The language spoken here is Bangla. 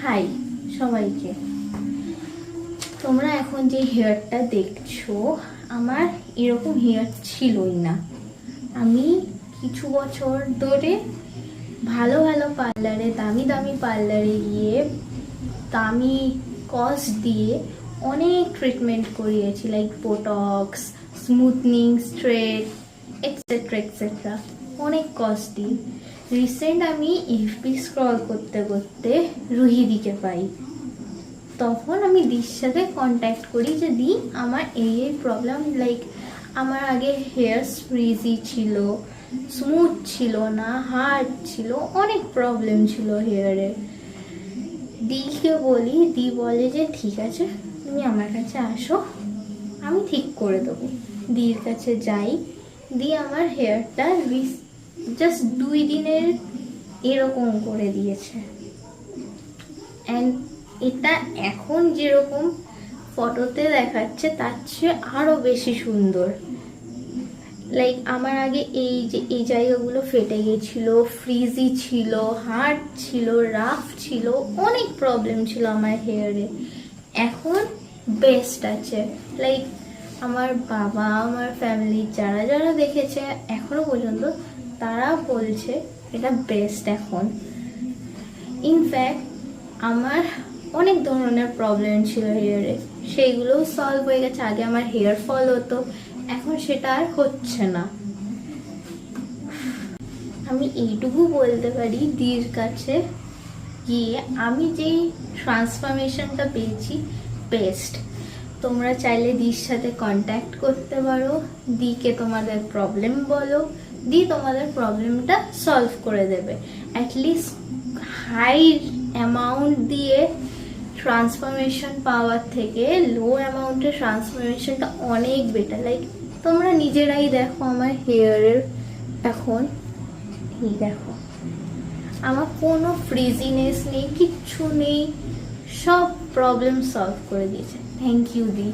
হাই সবাইকে। তোমরা এখন যে হেয়ারটা দেখছো, আমার এরকম হেয়ার ছিলই না। আমি কিছু বছর ধরে ভালো ভালো পার্লারে, দামি দামি পার্লারে গিয়ে দামি কস্ট দিয়ে অনেক ট্রিটমেন্ট করিয়েছি, like botox, smoothing, straight, etcetera etcetera, অনেক কস্ট দিই। রিসেন্ট আমি এফবি স্ক্রল করতে করতে রুহিদিকে পাই। তখন আমি দির সাথে কন্ট্যাক্ট করি যে দি আমার এই প্রবলেম, লাইক আমার আগে হেয়ার ফ্রিজি ছিল, স্মুথ ছিল না, হার্ড ছিল, অনেক প্রবলেম ছিল হেয়ারে। দিকে বলি, দি বলে যে ঠিক আছে তুমি আমার কাছে আসো, আমি ঠিক করে দেবো। দির কাছে যাই, দি আমার হেয়ারটা জাস্ট 2 দিনের এরকম করে দিয়েছে। অ্যান্ড এটা এখন যেরকম ফটোতে দেখাচ্ছে তার চেয়ে আরও বেশি সুন্দর। লাইক আমার আগে এই জায়গাগুলো ফেটে গেছিলো, ফ্রিজি ছিল, হার্ড ছিল, রাফ ছিল, অনেক প্রবলেম ছিল আমার হেয়ারে। এখন বেস্ট আছে। লাইক আমার বাবা, আমার ফ্যামিলি যারা যারা দেখেছে এখনো পর্যন্ত, তারা বলছে এটা বেস্ট এখন। ইনফ্যাক্ট আমার অনেক ধরনের প্রবলেম ছিল হেয়ারে, সেইগুলোও সলভ হয়ে গেছে। আগে আমার হেয়ার ফল হতো, এখন সেটা আর হচ্ছে না। আমি এইটুকু বলতে পারি, দির কাছে গিয়ে আমি যেই ট্রান্সফরমেশনটা পেয়েছি বেস্ট। তোমরা চাইলে দির সাথে কন্ট্যাক্ট করতে পারো, দিকে তোমাদের প্রবলেম বলো, দি তোমাদের প্রবলেমটা সলভ করে দেবে। অ্যাটলিস্ট হাই অ্যামাউন্ট দিয়ে ট্রান্সফরমেশন পাওয়ার থেকে লো অ্যামাউন্টের ট্রান্সফরমেশনটা অনেক বেটার। লাইক তোমরা নিজেরাই দেখো আমার হেয়ারের এখন, এই দেখো আমার কোনো ফ্রিজিনেস নেই, কিচ্ছু নেই, সব প্রবলেম সলভ করে দিয়েছে। Thank you the.